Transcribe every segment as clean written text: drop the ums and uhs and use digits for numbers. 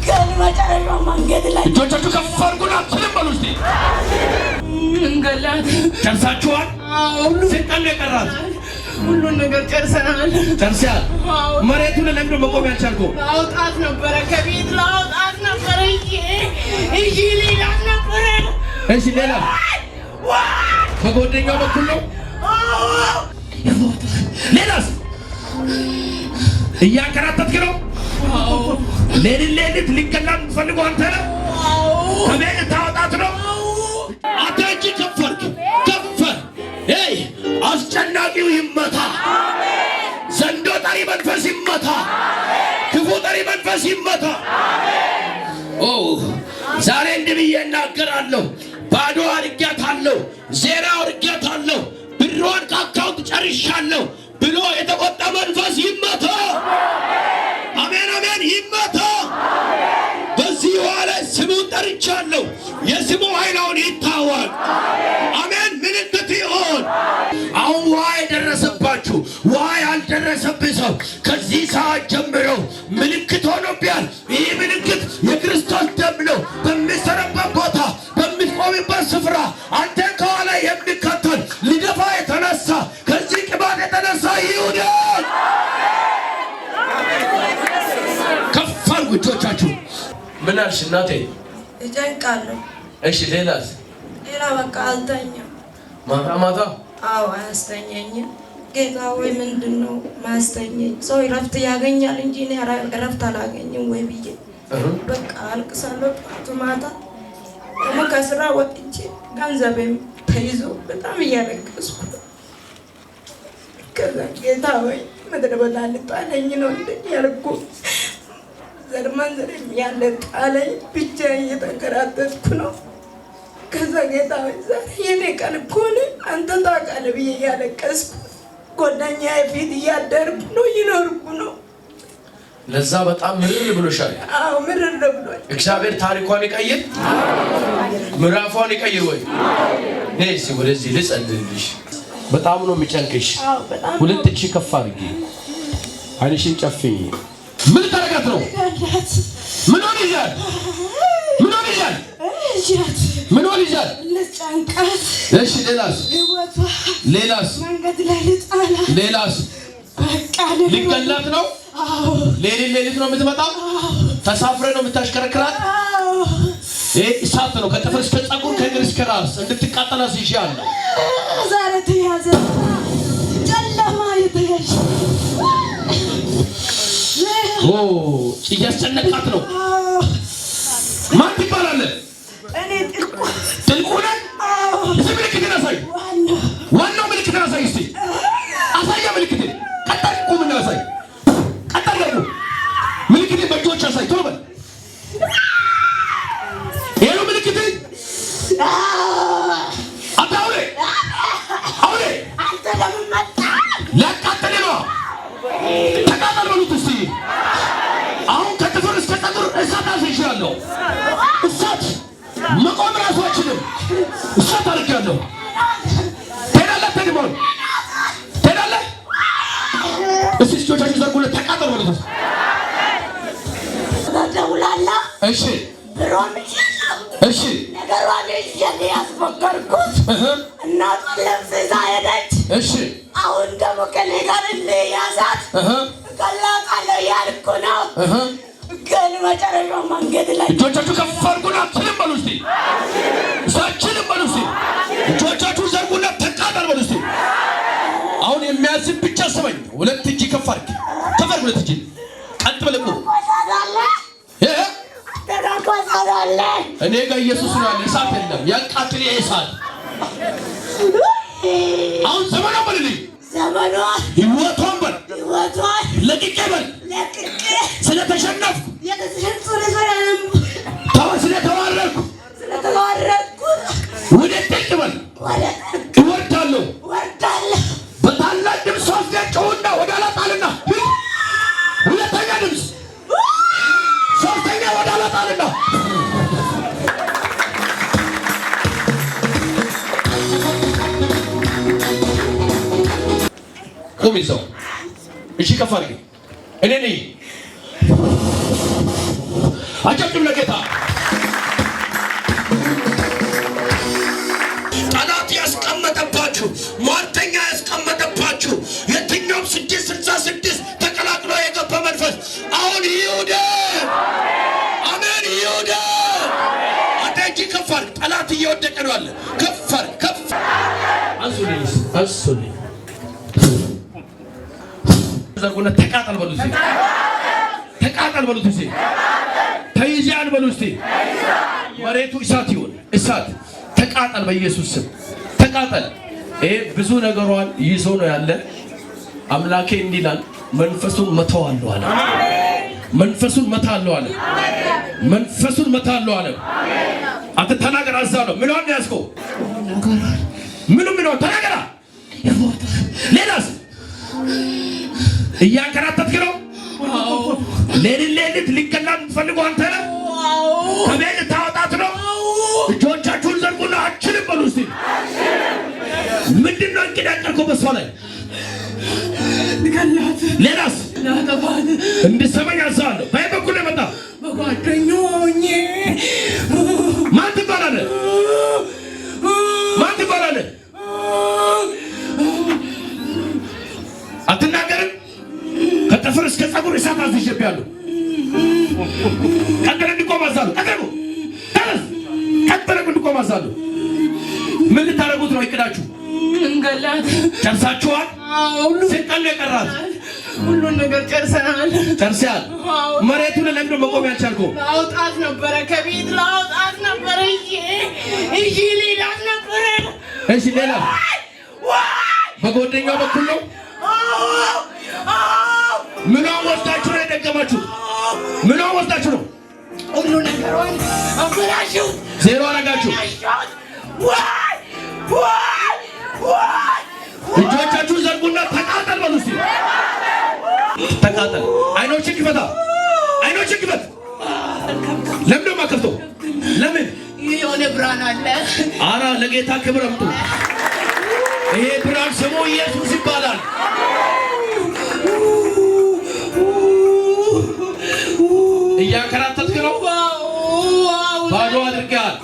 ግን መጨረሻው መንገድ ላይ እጆቻችሁ ከፍ አድርጉና ትልበሉ እስቲ እንገላት ጨርሳችኋል? ስንቀን የቀራት ሁሉን ነገር ጨርሰናል። ጨርሰናል። መሬቱን ለምንድን መቆም ያልቻልከው? አውጣት ነበረ ከቤት ላውጣት ነበረ እሺ ሌላ ነበረ። እሺ ሌላ በጓደኛው በኩል ነው። ሌላስ እያንከራተትክ ነው። ሌሊት ሊገላም ፈልጎ አንተ ነው ከቤት ታወጣት ነው። አንተ እጅ ከፈርክ ከፈ አስጨናቂው ይመታ። ዘንዶ ጠሪ መንፈስ ይመታ። ክፉ ጠሪ መንፈስ ይመታ። ዛሬ እንዲህ ብዬ እናገራለሁ። ባዶ አድርጌያታለሁ፣ ዜና አድርጌያታለሁ፣ ብሯን ከአካውንት ጨርሻለሁ ብሎ የተቆጣ መንፈስ ይመታ። አሜን አሜን፣ ይመታ። በዚህ ዋለ ስሙን ጠርቻለሁ። የስሙ ኃይላውን ይታወቅ። አሜን። ምልክት ይሆን። አሁን ውሃ የደረሰባችሁ ውሃ ያልደረሰብህ ሰው ከዚህ ሰዓት ጀምሮ ምልክት ሆኖብያል። ይህ ምልክት የክርስቶስ ደም ነው። በሚሰራበት ቦታ በሚቆምበት ስፍራ አንተ ከኋላ የሚከተል ሊደፋ የተነሳ ከዚህ ቅባት የተነሳ ይሁዳል። ከፍ አድርጉ እጆቻችሁ። ምን አልሽ እናቴ? እጨንቃለሁ። እሺ ሌላስ? ሌላ በቃ አልተኛም። ማታ አዎ አያስተኛኝም። ጌታ ወይ ምንድነው ማስተኛኝ? ሰው እረፍት ያገኛል እንጂ እኔ እረፍት አላገኝም ወይ ብዬ በቃ አልቅሳለሁ። ጠዋት ማታ ደግሞ ከስራ ወጥቼ ገንዘቤም ተይዞ በጣም እያለቀስኩ ከዛ ጌታ ወይ ምድረ በዳ ልጣለኝ ነው እንደ ያልኩ ዘርማንዘር ያለ ጣለኝ ብቻ እየተንከራተትኩ ነው። ከዛ ጌታ ወይ ዛሬ የኔ ቀን እኮ ነው አንተ ታውቃለህ ብዬ እያለቀስኩ ጓደኛዬ ፊት እያደርኩ ነው እየኖርኩ ነው። ለዛ በጣም ምርር ብሎሻል። አዎ ምርር ብሎኝ እግዚአብሔር ታሪኳን ይቀይር፣ ምዕራፏን ይቀይር። ወይ ነይስ ወደዚህ ልጸልይልሽ። በጣም ነው የሚጨንቅሽ። ሁለት እጅ ከፍ አድርጊ፣ አይንሽን ጨፍኝ። ምን ታረጋት ነው? ምን ሆነ ይላል? ምን ሆነ ይላል? ምን ሆነ ይላል? ለጫንቃት። እሺ ሌላስ? ሌላስ? መንገድ ላይ ልጣላ። ሌላስ? በቃ ሊገላት ነው። ሌሊት ነው የምትመጣው። ተሳፍረ ነው የምታሽከረክራት። እሳት ነው ከጥፍር እስከ ፀጉር ከእግር እስከ ራስ እንድትቃጠል አስይሻለሁ። ዛሬ ተያዘ፣ ጨለማ የተያዘ እያስጨነቃት ነው። ማን ትባላለህ? እኔ ጥልቁ ነህ። እስኪ ምልክትን አሳይ። ዋናው ምልክትን አሳይ። እስኪ አሳያ ምልክትን። ቀጣይ ቁምና አሳይ። ቀጣይ ደግሞ ምልክትን በእጆች አሳይ። ቶሎ በል። ይሄ ነው ምልክትን። አውሬ አንተ ለምን መጣ? ሊያቃጥል ነው። ተቃጠል በሉት እስኪ። አሁን ከጥፍር እስከ ፀጉር እሳት አስይሻለሁ። እሳት መቆም ራሱ አይችልም። እሳት አድርጌያለሁ። ትሄዳለህ። ተድሞን ትሄዳለህ። እስኪ እጆቻችሁ ዘርጉለት። ተቃጠል በሉት። ደውላለሁ። እሺ ብሮን እሺ ነገሯን ይዤ ያስሞከርኩት እናቷን ለብሳ ይዛ ሄደች። እሺ አሁን ደግሞ ከእኔ ጋር ያዛት እገላታለሁ ያልኩ ነው። ግን መጨረሻው መንገድ ላይ እጆቻችሁ ከፍ አድርጉና ትልበሉ እስቲ። እሳችንም በሉ እስቲ። እጆቻችሁ ዘርጉና ተቃጠል በሉ እስቲ። አሁን የሚያዝን ብቻ ስበኝ። ሁለት እጅ ከፍ አድርግ። ከፍ አድርግ። ሁለት እጅ ቀጥ ብለህ ቁም። እኔ ጋር ኢየሱስ ነው ያለ። እሳት የለም ያቃጥል። እሳት አሁን ዘመኗ በልልኝ። ዘመኗ ህይወቷን በል ህይወቷን ለቅቄ በል ስለተሸነፍኩ ስለተዋረድኩ ወደ ጥልቅ በል እወርዳለሁ። በታላቅ ድምፅ ሶስት ጮህና ወደ ኋላ ጣልና ሁለተኛ ድምፅ ሶስተኛ ወደ ኋላ ጣልና ቁም ይዘው እሺ ከፍ አድርጊ። እኔ ነኝ አጨብጭብ ለጌታ። ጠላት ያስቀመጠባችሁ ሟርተኛ ያስቀመጠባችሁ የትኛውም 666 ተቀላቅሎ የገባ መንፈስ አሁን ይሁዳ አሜን ይሁዳ። አንተ እጅ ከፍ አድርግ። ጠላት እየወደቀ ነው አለ። ከፍ አድርግ ከፍ አንሱልኝ ዘርጉና ተቃጠል በሉት። ተቃጠል በሉት። ተይዛል በሉት። መሬቱ እሳት ይሁን እሳት ተቃጠል በኢየሱስ ስም ተቃጠል። ይሄ ብዙ ነገሯን ይዞ ነው ያለ። አምላኬ እንዲላል መንፈሱን መታዋለሁ አለ። መንፈሱን መታለሁ አለ። መንፈሱን መታለሁ አለ። አንተ ተናገር አዛለው። ምን ሆነ ያስከው ምን ተናገራ። ሌላስ እያንከራተትክ ነው። ሌሊት ሊገላ የምትፈልገው አንተ ነህ። ከቤት ታወጣት ነው። እጆቻችሁን ዘርጉና አችልም በሉ እስቲ። ምንድነው እንግዲህ ያቀርኩ በሷ ላይ ንገላት። ሌላስ እንድትሰማኝ አዛለሁ። በይ በኩል መጣ በጓደኞቼ ማን ትባላለህ? ማን ትባላለህ? አትናገርም? ከጥፍር እስከ ፀጉር እሳት አዝዤብሃለሁ። ቀጥረህ እንድቆም አዛለሁ። ቀጥረህ እንድቆም አዛለሁ። ምን ልታረጉት ነው እቅዳችሁ? እንገላት። ጨርሳችኋል? ስንት ነው የቀራት? ሁሉን ነገር ጨርሰናል። ጨርሰናል። መሬቱን ለምንድን መቆም ያልቻልከው? ላውጣት ነበረ፣ ከቤት ላውጣት ነበረ። እሺ ሌላት ነበረ። እሺ ሌላ በጓደኛው በኩል ነው። ምኗን ወስዳችሁ ነው የደገማችሁ? ምኗን ወስዳችሁ ነው? ሁሉ ነገሯን አበላሽው። ዜሮ አረጋችሁ። እጆቻችሁን ዘርጉና ተቃጠል በሉ እስቲ። ተቃጠል። አይኖችን ክፈታ። አይኖችን ክፈት። ለምን ነው የማከፍተው? ለምን? የሆነ ብርሃን አለ። አራ ለጌታ ክብር አምጡ። ይሄ ብርሃን ስሙ ኢየሱስ ይባላል። እያንከራተትክ ነው። ባዶ አድርገሃል።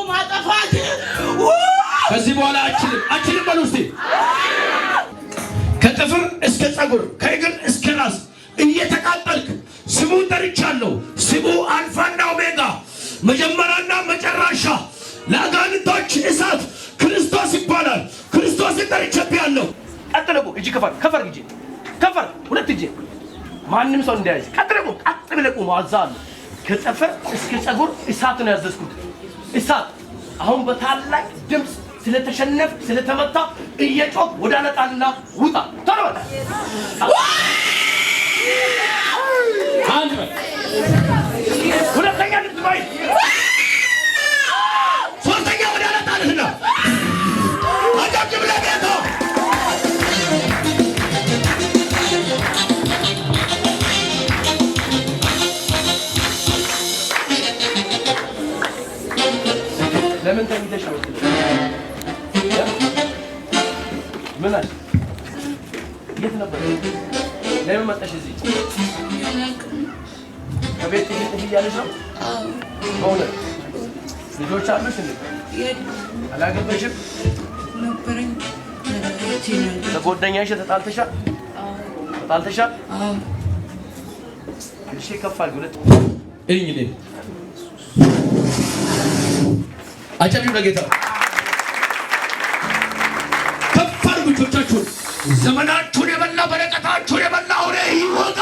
ማጠፋት ከዚህ በኋላ አችልም በሉ እስቲ። ከጥፍር እስከ ፀጉር ከእግር እስከ ራስ እየተቃጠልክ ስሙን ጠርቻለሁ። ስሙ አልፋና ኦሜጋ መጀመሪያና መጨረሻ ለአጋንንቶች እሳት ክርስቶስ ይባላል። ክርስቶስን ጠርቼብሃለሁ። ቀጥለቁ። እጅ ከፈር እጅ ከፈር ሁለት እጅ ማንም ሰው እንዳይዝ ቀጥለቁ። ቀጥለቁ ማዛል ከጥፍር እስከ ፀጉር እሳት ነው ያዘዝኩት። እሳት አሁን በታላቅ ድምፅ ስለተሸነፍ ስለተመታ እየጮህ ወደ አለቃና ውጣ ተረበ አንድ ሁለተኛ ድምፅ ባይ ሶስተኛ ወደ አለቃና አጃጅብ ለጌታ ለምን ተኝተሽ ነው? ምን አለ? የት ነበር? ለምን መጣሽ እዚህ? ከቤት ትሄጂ እያለሽ ነው? አዎ። በእውነት ልጆች አሉሽ እንዴ? አላገባሽም? ነበረኝ። ከጓደኛሽ ተጣልተሻል? አዎ። ተጣልተሻል? አዎ። እሺ ከፋል ሁለት እንግዲህ አጨብጭቡ ለጌታ። ከፍ አድርጉ እጆቻችሁን። ዘመናችሁን የበላ በረከታችሁን የበላ አውሬ ይወጣ።